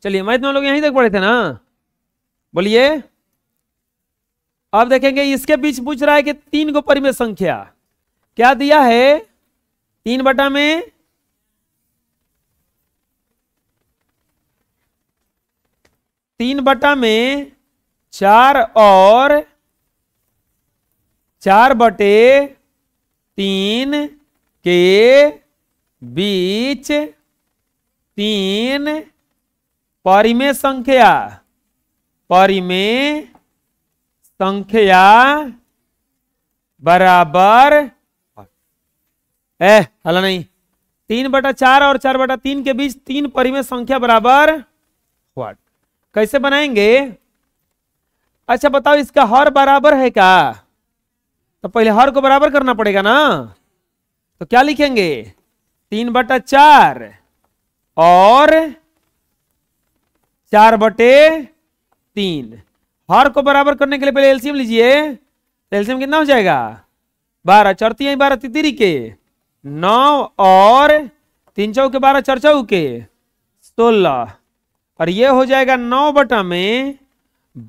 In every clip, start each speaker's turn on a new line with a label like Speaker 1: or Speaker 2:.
Speaker 1: चलिए मैथ में हम लोग यहीं तक पढ़े थे ना। बोलिए अब देखेंगे इसके बीच पूछ रहा है कि 3 को परिमेय संख्या क्या दिया है 3 बटा में 3 बटा में 4 और 4 बटे 3 के बीच 3 परिमेय संख्या बराबर हला नहीं 3 बटा 4 और 4 बटा 3 के बीच 3 परिमेय संख्या बराबर व्हाट। कैसे बनाएंगे? अच्छा बताओ इसका हर बराबर है क्या? तो पहले हर को बराबर करना पड़ेगा ना। तो क्या लिखेंगे 3 बटा 4 और 4 बटे 3। हर को बराबर करने के लिए पहले एलसीएम लीजिए। तो एलसीएम कितना हो जाएगा 12 चौथी 12 तितरी के 9 और 3 चौके 12 4 चौके 16 और ये हो जाएगा 9 बटा में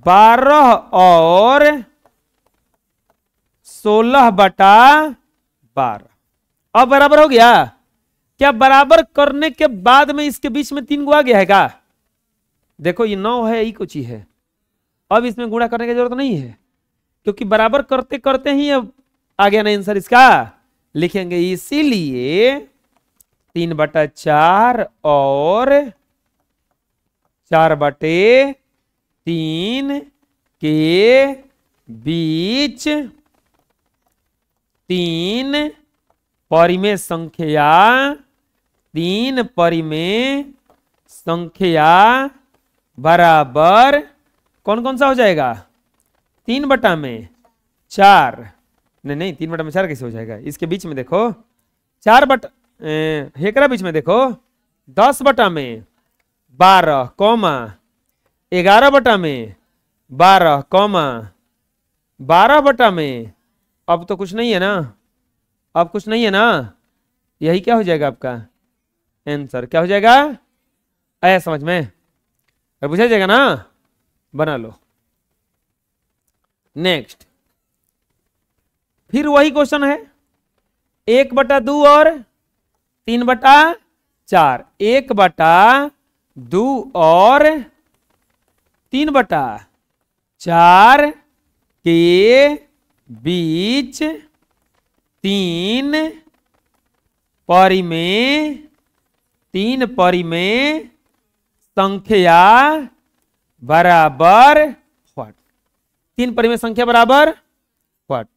Speaker 1: 12 और 16 बटा 12। अब बराबर हो गया क्या? बराबर करने के बाद में इसके बीच में 3 गुआ गया है क्या? देखो ये 9 है यही कुछ ही है। अब इसमें गुणा करने की जरूरत नहीं है क्योंकि बराबर करते करते ही अब आ गया ना आंसर इसका। लिखेंगे इसीलिए 3 बटा 4 और 4 बटे 3 के बीच 3 परिमेय संख्या बराबर कौन कौन सा हो जाएगा 3 बटा में 4 नहीं 3 बटा में 4 कैसे हो जाएगा? इसके बीच में देखो 4 बटा हेकरा बीच में देखो 10 बटा में 12 कॉमा 11 बटा में 12 कॉमा 12 बटा में अब तो कुछ नहीं है ना। अब कुछ नहीं है ना। यही क्या हो जाएगा आपका आंसर? क्या हो जाएगा आया समझ में? पूछा जाएगा ना। बना लो। नेक्स्ट फिर वही क्वेश्चन है 1 बटा 2 और 3 बटा 4। 1 बटा 2 और 3 बटा 4 के बीच 3 परिमेय संख्या बराबर व्हाट। 3 परिमेय संख्या बराबर व्हाट?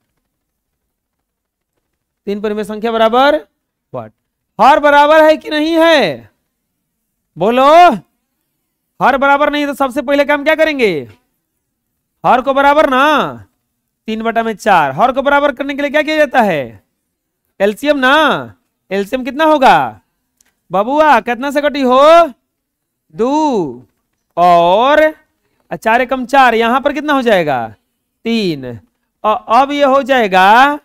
Speaker 1: 3 परिमेय संख्या बराबर व्हाट? हर बराबर है कि नहीं है? बोलो। हर बराबर नहीं तो सबसे पहले काम क्या करेंगे? हर को बराबर ना 3 बटा में 4। हर को बराबर करने के लिए क्या किया जाता है? एलसीएम ना। एलसीएम कितना होगा बबुआ? कितना से कटी हो 2 और 4 एकम 4 यहां पर कितना हो जाएगा 3 और अब ये हो जाएगा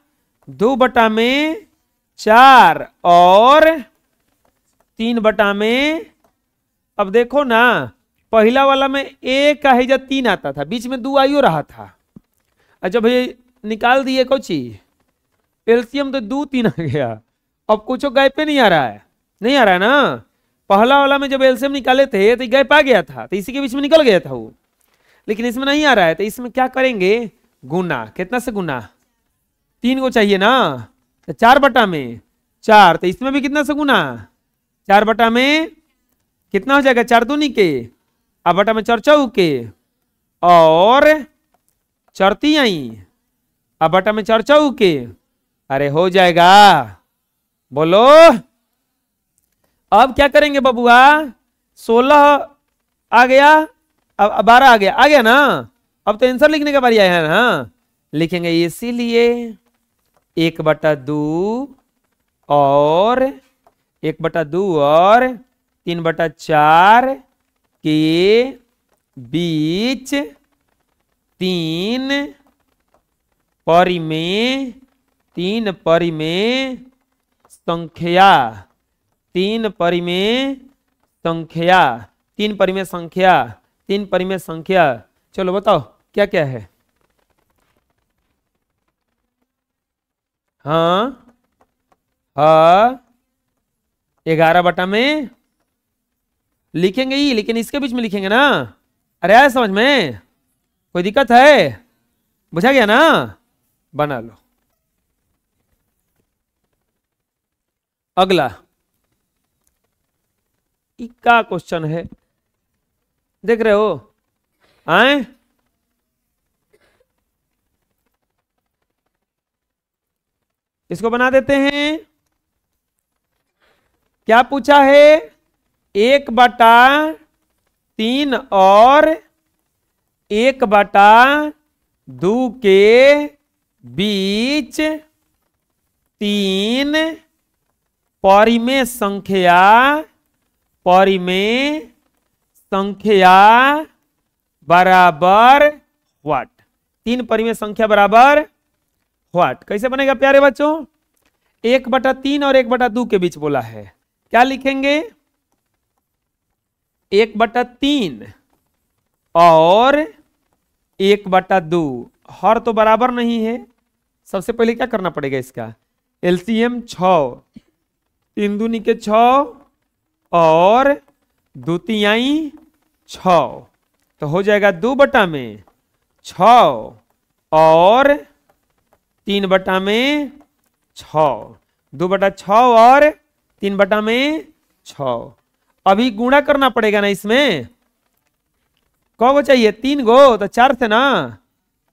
Speaker 1: 2 बटा में 4 और 3 बटा में। अब देखो ना पहला वाला में 1 का है 3 आता था बीच में 2 आइयो रहा था। अच्छा भैया निकाल दिए कोची एलसीएम तो 2 3 आ गया। अब कुछ गैप पे नहीं आ रहा है। नहीं आ रहा है ना। पहला वाला में जब एलसीएम निकाले थे तो गैप आ गया था तो इसी के बीच में निकल गया था वो। लेकिन इसमें नहीं आ रहा है तो इसमें क्या करेंगे गुना। कितना से गुना 3 को चाहिए ना। तो 4 बटा में 4 तो इसमें भी कितना से गुना 4 बटा में कितना हो जाएगा 4 दूनी के अब बटा में 4 चौके और 4 तिहाई अब बटा में 4 चौके। अरे हो जाएगा। बोलो अब क्या करेंगे बबुआ 16 आ गया अब 12 आ गया ना। अब तो आंसर लिखने का बारी आया है ना। लिखेंगे इसीलिए 1 बटा 2 और 1 बटा 2 और 3 बटा 4 के बीच 3 परिमेय संख्या तीन परिमेय संख्या, तीन परिमेय संख्या, तीन परिमेय संख्या। चलो बताओ क्या क्या है। हाँ हाँ 11 में लिखेंगे ही, लेकिन इसके बीच में लिखेंगे ना। अरे आया समझ में, कोई दिक्कत है? बुझा गया ना? बना लो। अगला क्या क्वेश्चन है, देख रहे हो? आए इसको बना देते हैं। क्या पूछा है? 1/3 और 1/2 के बीच तीन परिमेय संख्या, परिमेय संख्या बराबर व्हाट? तीन परिमेय संख्या बराबर व्हाट? कैसे बनेगा प्यारे बच्चों? 1/3 और 1/2 के बीच बोला है, क्या लिखेंगे? 1/3 और 1/2, हर तो बराबर नहीं है। सबसे पहले क्या करना पड़ेगा इसका? एलसीएम 6, 3 दूनी के 6 और 2 तिहाई 6, तो हो जाएगा 2/6 और 3/6, 2/6 और 3/6। अभी गुणा करना पड़ेगा ना इसमें। कौ गो चाहिए? 3 गो, तो 4 थे ना,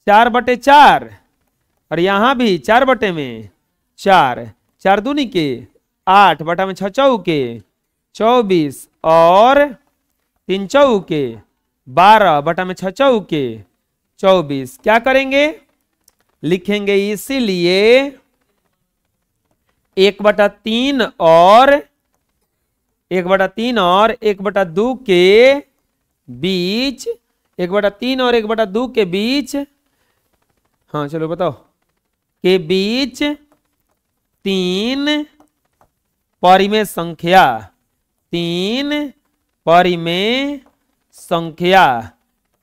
Speaker 1: 4/4, और यहां भी 4/4, 4 दूनी के 8, बटा में 6 चौके 24 और 3 चौके 12, बटा में 6 चौके 24। क्या करेंगे? लिखेंगे इसीलिए 1/3 और 1/2 के बीच, 1/3 और 1/2 के बीच, हाँ चलो बताओ, के बीच तीन परिमेय संख्या, तीन परिमेय संख्या,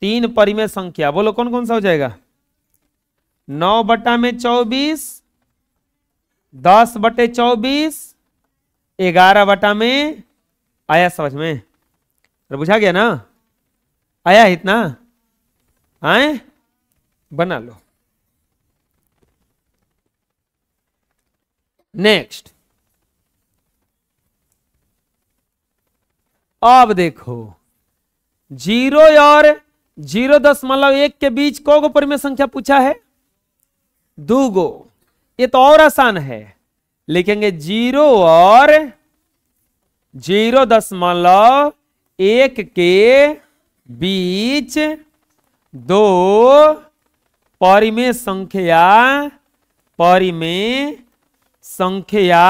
Speaker 1: तीन परिमेय संख्या। बोलो कौन कौन सा हो जाएगा? 9/24, 10/24, 11/, आया समझ में? तो बुझा गया ना? आया इतना? आए बना लो। नेक्स्ट, अब देखो 0 और 0.1 के बीच को परिमेय संख्या पूछा है? 2 गो। ये तो और आसान है, लिखेंगे 0 और 0.1 के बीच दो परिमेय संख्या, परिमेय संख्या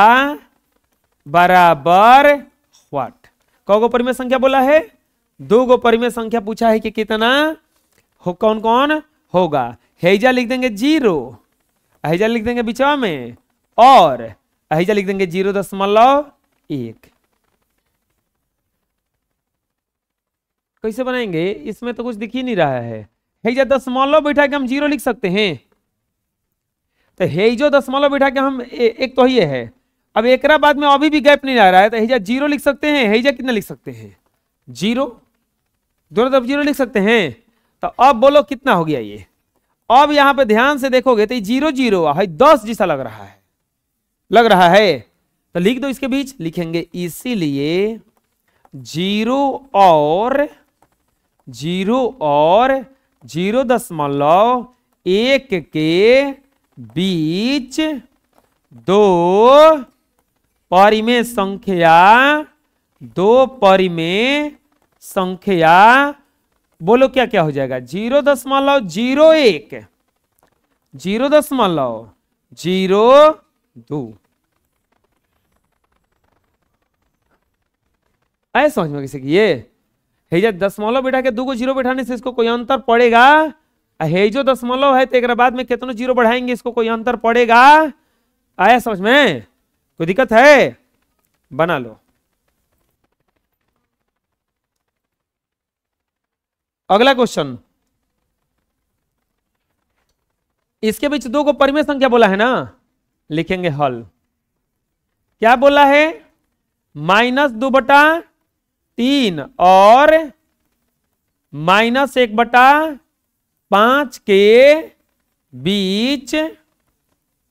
Speaker 1: बराबर व्हाट? कौगो परिमेय संख्या बोला है? 2 गो परिमेय संख्या पूछा है कि कितना हो, कौन कौन होगा? हैजा लिख देंगे 0, हैजा लिख देंगे बिचवा में, और हैजा लिख देंगे 0.1। कैसे बनाएंगे? इसमें तो कुछ दिख ही नहीं रहा है। हैजा दशमलव बैठा के हम 0 लिख सकते हैं, तो हैजो दशमलव बैठा के हम एक तो ये है। अब एक बाद में अभी भी गैप नहीं आ रहा है, तो हैजा 0 लिख सकते हैं। हैजा कितना लिख सकते हैं? 0, दोनों तरफ 0 लिख सकते हैं। तो अब बोलो कितना हो गया ये? अब यहां पे ध्यान से देखोगे तो 0 0 है, 10 जैसा लग रहा है, लग रहा है। तो लिख दो इसके बीच, लिखेंगे इसीलिए 0 और 0.1 के बीच दो परिमेय संख्या, दो परिमेय संख्या। बोलो क्या क्या हो जाएगा? 0.01, 0.02। आए समझ में किसी की? ये हेजा दशमलव बैठा के 2 को 0 बैठाने से इसको कोई अंतर पड़ेगा? हेजो दशमलव है तो एक बाद में कितनों 0 बढ़ाएंगे, इसको कोई अंतर पड़ेगा? आया समझ में? कोई दिक्कत है? बना लो। अगला क्वेश्चन, इसके बीच दो को परिमेय संख्या बोला है ना, लिखेंगे हल। क्या बोला है? -2/3 और -1/5 के बीच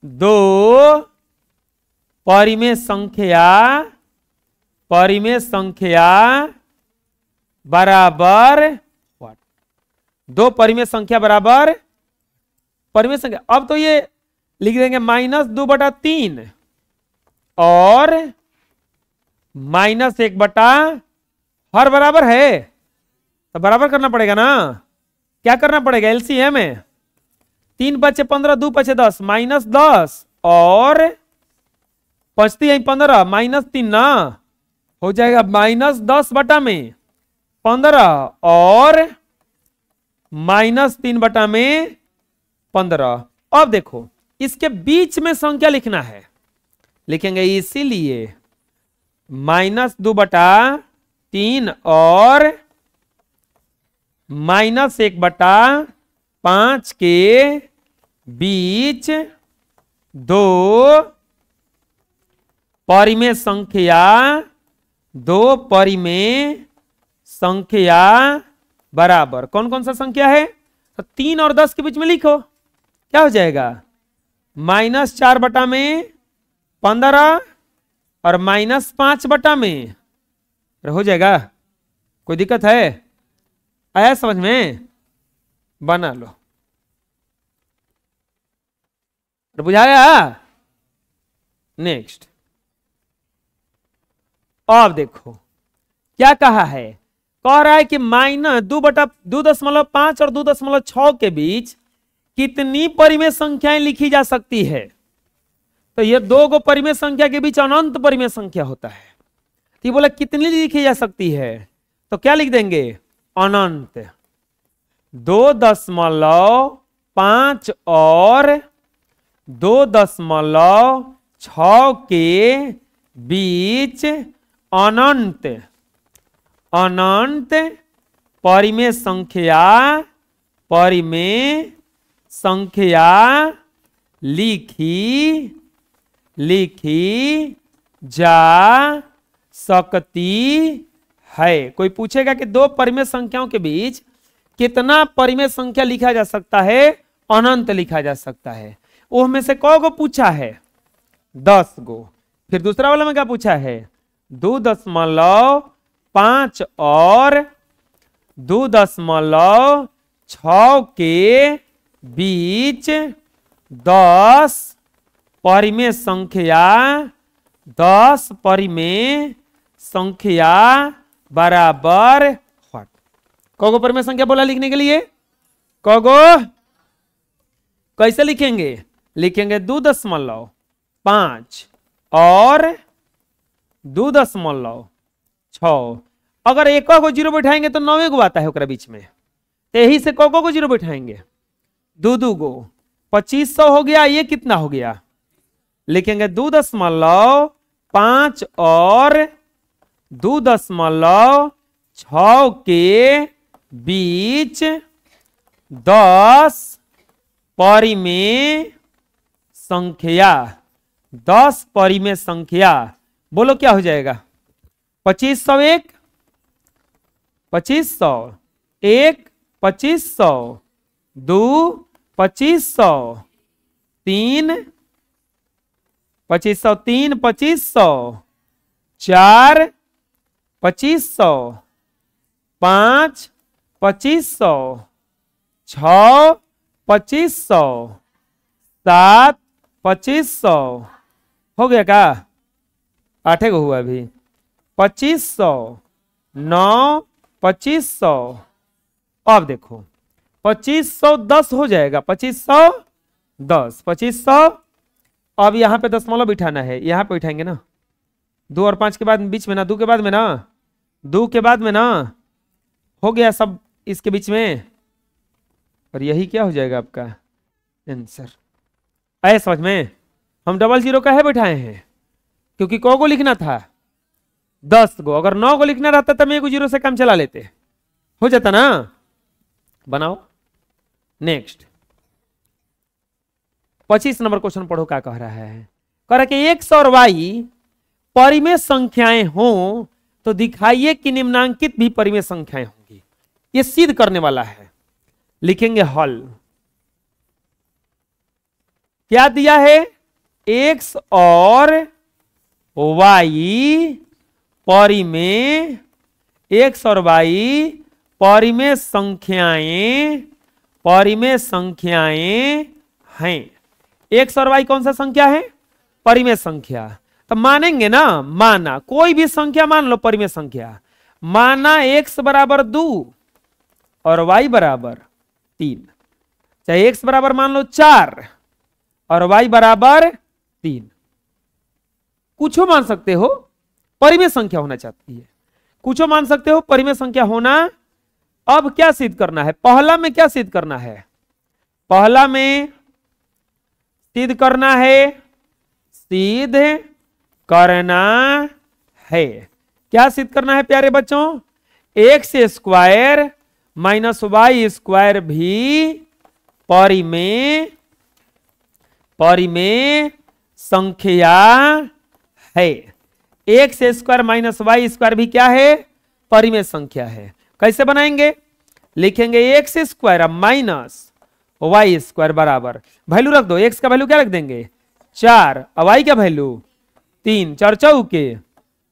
Speaker 1: दो परिमेय संख्या बराबर व्हाट? दो परिमेय संख्या बराबर परिमेय संख्या। अब तो ये लिख देंगे -2/3 और -1 हर बराबर है तो बराबर करना पड़ेगा ना। क्या करना पड़ेगा? एलसीएम में 3 बचे 15, 2 बचे 10, -10 और 15 -3 ना हो जाएगा -10/15 और -3/15। अब देखो इसके बीच में संख्या लिखना है, लिखेंगे इसीलिए -2/3 और -1/5 के बीच दो परिमेय संख्या बराबर। कौन कौन सा संख्या है? तो 3 और 10 के बीच में लिखो, क्या हो जाएगा? -4/15 और -5/, हो जाएगा। कोई दिक्कत है? आया समझ में? बना लो। बुझाया? नेक्स्ट। अब देखो क्या कहा है, कह रहा है कि -2/2.5 और 2.6 के बीच कितनी परिमेय संख्याएं लिखी जा सकती है। तो ये दो गो परिमेय संख्या के बीच अनंत परिमेय संख्या होता है। तो ये बोला कितनी लिखी जा सकती है, तो क्या लिख देंगे? अनंत। 2.5 और 2.6 के बीच अनंत परिमेय संख्या लिखी जा सकती है। कोई पूछेगा कि दो परिमेय संख्याओं के बीच कितना परिमेय संख्या लिखा जा सकता है? अनंत लिखा जा सकता है। वो में से कौ गो पूछा है? 10 गो। फिर दूसरा वाला में क्या पूछा है? 2.5 और 2.6 के बीच 10 परिमेय संख्या बराबर व्हाट? कौगो परिमेय संख्या बोला लिखने के लिए? कौगो? कैसे लिखेंगे? लिखेंगे 2.5 और 2.6। अगर एक को जीरो बैठाएंगे तो 9 गो आता है ओकरा बीच में, तो यही से कौगो को जीरो बैठाएंगे? 2 गो। 2500 हो गया। ये कितना हो गया? लिखेंगे 2.5 और 2.6 के बीच 10 परिमेय संख्या। बोलो क्या हो जाएगा? 2501, 2500, 1 2500, 2 2500, 3 2500, 3 2500, 4 2500, 5 2500, 6 2500, 7 2500। हो गया क्या? 8 गो हुआ अभी। 2500, 9 2500। अब देखो 2510 हो जाएगा। 2510, 2500। अब यहां पे दशमलव बिठाना है, यहां पे बिठाएंगे ना। 2 और 5 के बाद बीच में ना, 2 के बाद में ना, 2 के बाद में ना, हो गया सब इसके बीच में। और यही क्या हो जाएगा आपका आंसर? आए समझ में? हम 00 का है बैठाए हैं क्योंकि कौ गो लिखना था? 10 गो। अगर 9 गो लिखना रहता तो मैं 1 0 से काम चला लेते, हो जाता ना। बनाओ। नेक्स्ट 25 नंबर क्वेश्चन पढ़ो, क्या कह रहा है। कह रहा है कि एक्स और वाई परिमेय संख्याएं हों तो दिखाइए कि निम्नांकित भी परिमेय संख्याएं होंगी। ये सिद्ध करने वाला है। लिखेंगे हल। क्या दिया है? एक्स और वाई परिमेय, एक्स और वाई परिमेय संख्याएं हैं। एक्स और वाई कौन सा संख्या है? परिमेय संख्या। तो मानेंगे ना, माना कोई भी संख्या मान लो परिमेय संख्या। माना एक्स बराबर 2 और वाई बराबर 3, चाहे एक्स बराबर मान लो 4 और वाई बराबर 3, कुछ मान सकते हो, परिमेय संख्या होना चाहती है, कुछ मान सकते हो, परिमेय संख्या होना। अब क्या सिद्ध करना है? पहला में क्या सिद्ध करना है? पहला में सिद्ध करना है, सिद्ध करना है। क्या सिद्ध करना है प्यारे बच्चों? X square minus y square भी परिमेय संख्या है। X square minus y square भी क्या है? परिमेय संख्या है। कैसे बनाएंगे? लिखेंगे x square minus y square बराबर, वैल्यू रख दो। एक्स का वैल्यू क्या रख देंगे? 4 और वाई का वैल्यू 3, 4 चौके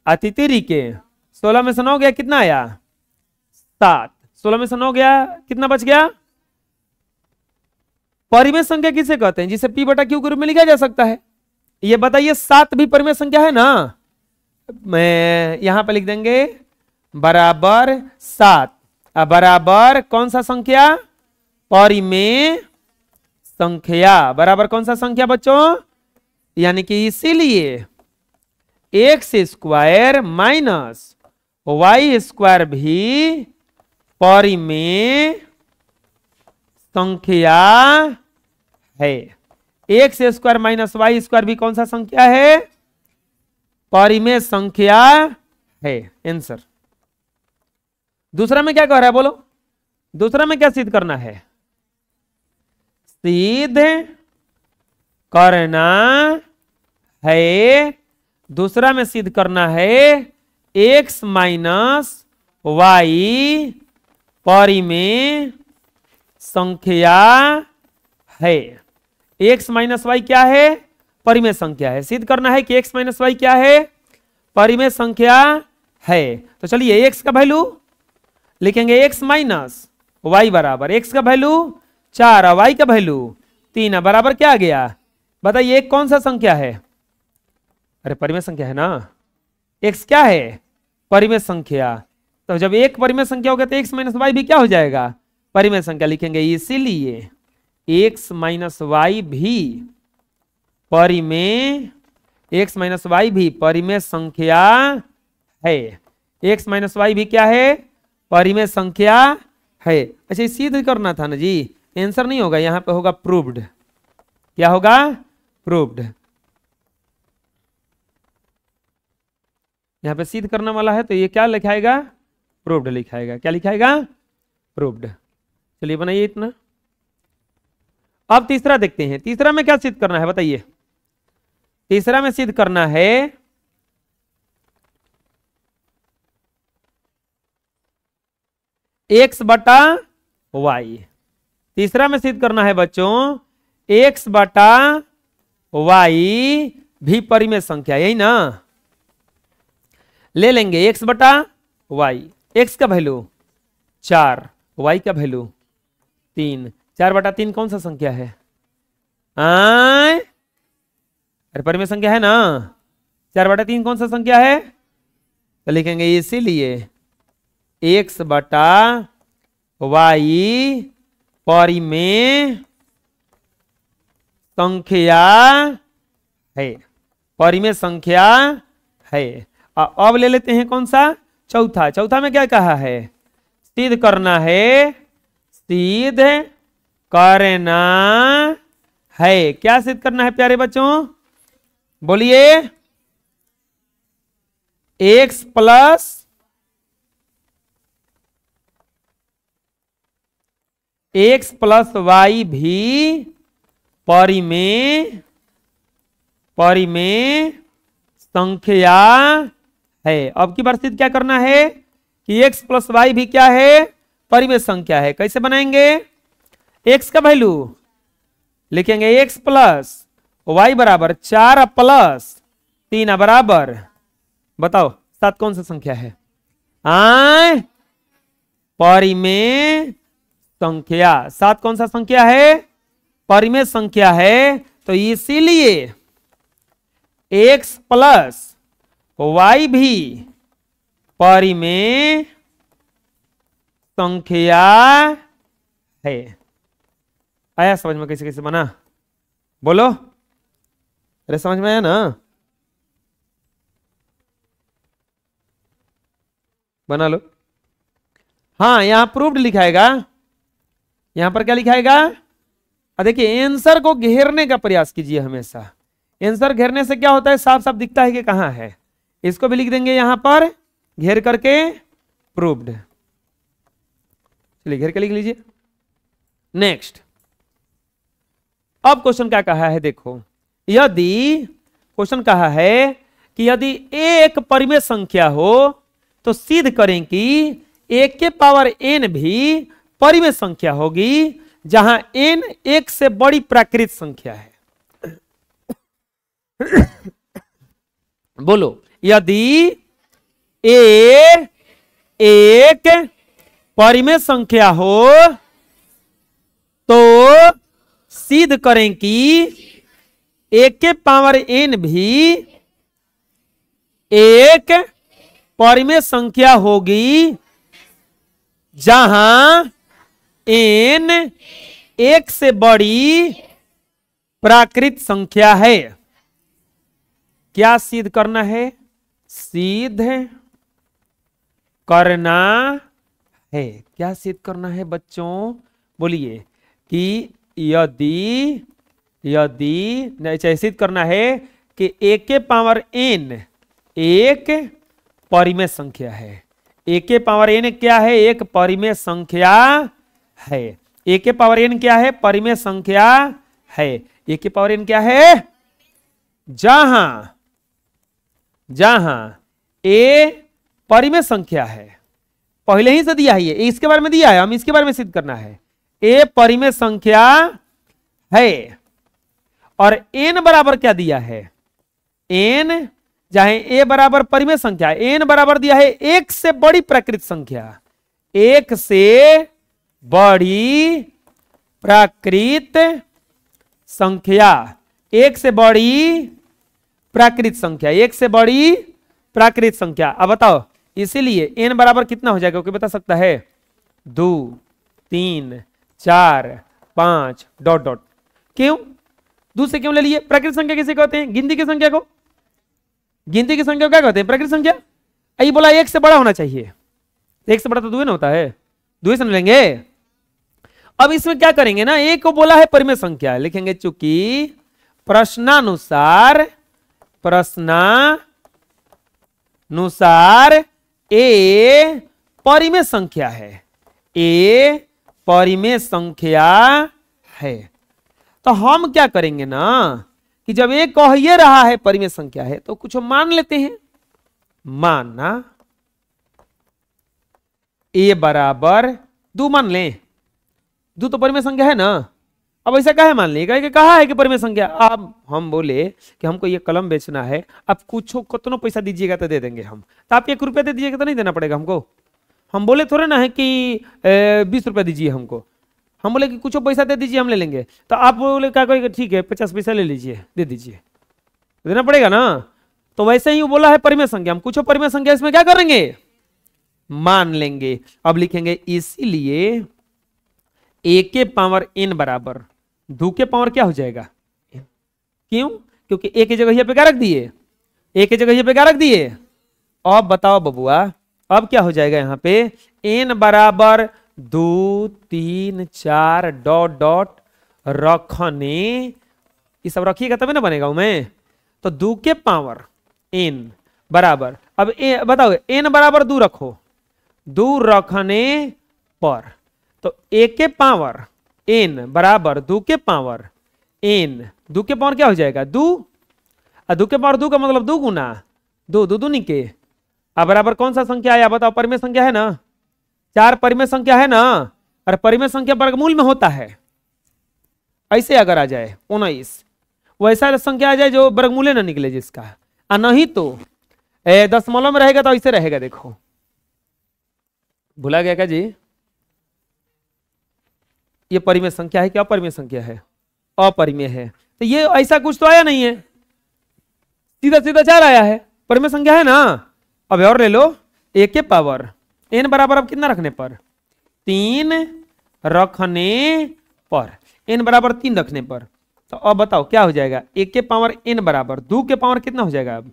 Speaker 1: अतिथिरी के 16 में से 9 गया, कितना आया? 7। 16 में से 9 गया, कितना बच गया? परिमेय संख्या किसे कहते हैं? जिसे पी बटा क्यू के रूप में लिखा जा सकता है। ये बताइए 7 भी परिमेय संख्या है ना? मैं यहां पर लिख देंगे बराबर 7। बराबर कौन सा संख्या? परिमेय संख्या। बराबर कौन सा संख्या बच्चों? यानी कि इसीलिए x square minus y square भी परिमेय संख्या है। X square minus y square भी कौन सा संख्या है? परिमेय संख्या है। आंसर। दूसरा में क्या कह रहा है बोलो? दूसरा में क्या सिद्ध करना है? सिद्ध करना है, दूसरा में सिद्ध करना है एक्स माइनस वाई परिमेय संख्या है। एक्स माइनस वाई क्या है? परिमेय संख्या है। सिद्ध करना है कि एक्स माइनस वाई क्या है? परिमेय संख्या है। तो चलिए एक्स का वैल्यू लिखेंगे, एक्स माइनस वाई बराबर, एक्स का वैल्यू 4 और वाई का वैल्यू 3 बराबर क्या आ गया? बताइए एक कौन सा संख्या है? अरे परिमेय संख्या है ना। एक्स क्या है? परिमेय संख्या। तो जब एक परिमेय संख्या होगा तो एक्स माइनस वाई भी क्या हो जाएगा? परिमेय संख्या। लिखेंगे इसीलिए एक्स माइनस वाई भी परिमेय, एक्स माइनस वाई भी परिमेय संख्या है। एक्स माइनस वाई भी क्या है? परिमेय संख्या है। अच्छा, सिद्ध करना था ना जी, आंसर नहीं होगा, यहां पे होगा प्रूव्ड। क्या होगा? प्रूव्ड। यहां पे सिद्ध करने वाला है तो ये क्या लिखाएगा? प्रूव्ड लिखाएगा। क्या लिखाएगा? प्रूव्ड। चलिए बनाइए इतना। अब तीसरा देखते हैं। तीसरा में क्या सिद्ध करना है बताइए? तीसरा में सिद्ध करना है एक्स बटा वाई। तीसरा में सिद्ध करना है बच्चों एक्स बटा वाई भी परिमेय संख्या, यही ना। ले लेंगे एक्स बटा वाई, एक्स का वैल्यू 4, वाई का वैल्यू 3। 4 बटा 3 कौन सा संख्या है? अरे परिमेय संख्या है ना। 4 बटा 3 कौन सा संख्या है? तो लिखेंगे इसीलिए एक्स बटा वाई परिमेय संख्या है। परिमेय संख्या है। अब ले लेते हैं कौन सा? चौथा। चौथा में क्या कहा है? सिद्ध करना है, सिद्ध करना है। क्या सिद्ध करना है प्यारे बच्चों? बोलिए। X plus x plus y भी परिमेय संख्या है। अब की बार सिद्ध क्या करना है कि x प्लस वाई भी क्या है, परिमेय संख्या है। कैसे बनाएंगे, x का वैल्यू लिखेंगे x प्लस वाई बराबर 4 प्लस 3 बराबर, बताओ 7 कौन सा संख्या है, परिमेय संख्या। 7 कौन सा संख्या है, परिमेय संख्या है। तो इसीलिए x प्लस वाई भी परिमेय संख्या है। आया समझ में कैसे कैसे बना, बोलो, अरे समझ में आया ना, बना लो। हाँ यहां प्रूव्ड लिखाएगा, यहां पर क्या लिखाएगा, देखिए आंसर को घेरने का प्रयास कीजिए हमेशा। आंसर घेरने से क्या होता है, साफ साफ दिखता है कि कहां है। इसको भी लिख देंगे यहां पर घेर करके प्रूव्ड। चलिए घेर के लिख लीजिए। नेक्स्ट, अब क्वेश्चन क्या कहा है देखो, यदि क्वेश्चन कहा है कि यदि एक परिमेय संख्या हो तो सिद्ध करें कि एक के पावर n भी परिमेय संख्या होगी जहां n एक से बड़ी प्राकृत संख्या है। बोलो, यदि a एक परिमेय संख्या हो तो सिद्ध करें कि एक के पावर n भी एक परिमेय संख्या होगी जहां n एक से बड़ी प्राकृत संख्या है। क्या सिद्ध करना है, सिद्ध करना है। क्या सिद्ध करना है बच्चों, बोलिए कि यदि सिद्ध करना है कि एक के पावर n एक परिमेय संख्या है। एक के पावर n क्या है, एक परिमेय संख्या है। एक के पावर n क्या है, परिमेय संख्या है। एक के पावर n क्या है, जहां a परिमेय संख्या है। पहले ही से दिया है, ये इसके बारे में दिया है, हम इसके बारे में सिद्ध करना है। a परिमेय संख्या है और n बराबर क्या दिया है, n जहां a बराबर परिमेय संख्या, n बराबर दिया है एक से बड़ी प्राकृत संख्या। एक से बड़ी प्राकृत संख्या, एक से बड़ी प्राकृत संख्या, एक से बड़ी प्राकृत संख्या। अब बताओ, इसीलिए n बराबर कितना हो जाएगा, कोई बता सकता है, 2 3 4 5 डॉट डॉट। क्यों 2 से क्यों ले लिए, प्राकृत संख्या किसे कहते हैं, गिनती की संख्या को, गिनती की संख्या को क्या कहते हैं, प्राकृत संख्या। यही बोला एक से बड़ा होना चाहिए, एक से बड़ा तो 2 ना होता है, 2 से लेंगे। अब इसमें क्या करेंगे ना, एक को बोला है परिमेय संख्या, लिखेंगे चूंकि प्रश्नानुसार ए परिमेय संख्या है, ए परिमेय संख्या है। तो हम क्या करेंगे ना कि जब एक कह ये रहा है परिमेय संख्या है तो कुछ मान लेते हैं। माना a बराबर 2 मान लें, 2 तो परिमेय संख्या है ना। अब ऐसा काहे मान लेगा कि कहा है कि परिमेय संख्या। अब हम बोले कि हमको ये कलम बेचना है, अब कुछ कितना पैसा दीजिएगा तो दे देंगे हम, तो आप 1 रुपया दे दीजिएगा तो नहीं देना पड़ेगा हमको। हम बोले थोड़े ना है कि 20 रुपया दीजिए हमको, हम बोले कि कुछ पैसा दे दीजिए हम ले लेंगे, तो आप बोले क्या करेंगे, ठीक है 50 पैसा ले लीजिए, दे दीजिए, देना पड़ेगा ना। तो वैसे ही बोला है परिमेय संख्या, हम कुछ परिमेय संख्या इसमें क्या करेंगे, मान लेंगे। अब लिखेंगे इसीलिए a के पावर n बराबर 2 के पावर क्या हो जाएगा, क्यों, क्योंकि a की जगह पे क्या रख दिए, a की जगह पे क्या रख दिए। अब बताओ बबुआ, अब क्या हो जाएगा यहाँ पे, n बराबर 2 3 4 डॉट डॉट रखने, ये सब रखिएगा तभी ना बनेगा में। तो 2 के पावर n बराबर, अब बताओ n बराबर 2 रखो, 2 रखने पर तो ए के पावर n बराबर 2 के पावर n, 2 के पावर क्या हो जाएगा 2, और 2 के पावर 2 का मतलब 2 गुना 2 2 दूनी के। अब बराबर कौन सा संख्या आया बताओ, परिमेय संख्या है ना, 4 परिमेय संख्या है ना, और परिमेय संख्या वर्गमूल में होता है। ऐसे अगर आ जाए 19, वैसा संख्या आ जाए जो वर्गमूले ना निकले जिसका, और नहीं तो दशमलव में रहेगा तो ऐसे रहेगा। देखो भुला गया क्या जी, ये परिमेय संख्या है क्या अपरिमेय संख्या है, अपरिमेय है। तो ये ऐसा कुछ तो आया नहीं है, सीधा सीधा 4 आया है, परिमेय संख्या है ना। अब और ले लो a के पावर n बराबर अब कितना रखने पर 3 रखने पर, n बराबर 3 रखने पर। तो अब बताओ क्या हो जाएगा, a के पावर n बराबर 2 के पावर कितना हो जाएगा अब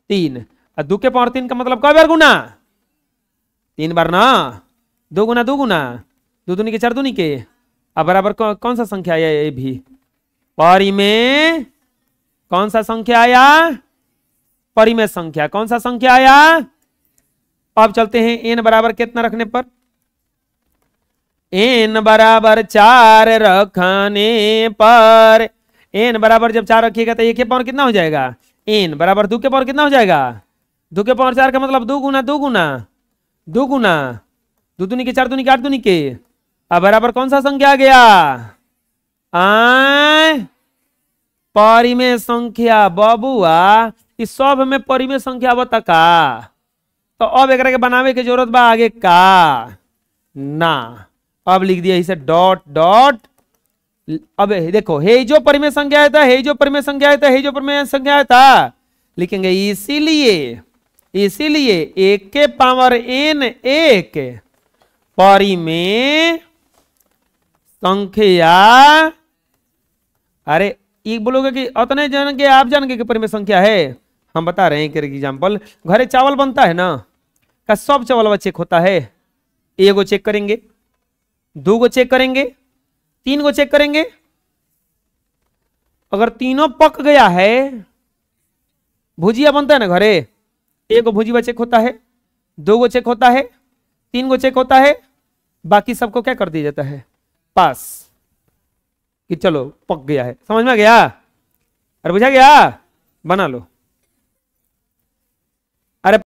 Speaker 1: 3, और 2 के पावर 3 का मतलब कई बार गुना 3 बार ना, 2 गुना 2 गुना 2 दूनी के 4 दूनी के। अब बराबर कौन सा संख्या आया, ये भी परिमेय, कौन सा संख्या आया परिमेय संख्या, कौन सा संख्या आया। अब चलते हैं n बराबर कितना रखने पर, n बराबर 4 रखने पर, n बराबर जब 4 रखिएगा तो a के पावर कितना हो जाएगा, n बराबर 2 के पावर कितना हो जाएगा, 2 के पावर 4 का मतलब 2 गुना 2 गुना 2 गुना 2 दूनी के 4 दूनी के 8 दूनी के। अब बराबर कौन सा संख्या आ गया, परिमेय संख्या। बबुआ इस सब में परिमेय संख्या बता का, तो अब एक के बनावे की जरूरत बा आगे का ना। अब लिख दिया इसे डॉट डॉट। अब देखो हे जो परिमेय संख्या था, हे जो परिमेय संख्या था, हे जो परिमेय संख्या था, लिखेंगे इसीलिए 1 के पावर n एक परिमेय संख्या। अरे ये बोलोगे कि उतने जन के आप जान के परिमेय संख्या है, हम बता रहे हैं एक एग्जांपल। घरे चावल बनता है ना, का सब चावल चेक होता है, 1 गो चेक करेंगे, 2 गो चेक करेंगे, 3 गो चेक करेंगे। अगर तीनों पक गया है, भुजिया बनता है ना घरे, 1 गो भुजिया चेक होता है, 2 गो चेक होता है, 3 गो चेक होता है, बाकी सबको क्या कर दिया जाता है पास, कि चलो पक गया है। समझ में आ गया, अरे बुझा गया, बना लो। अरे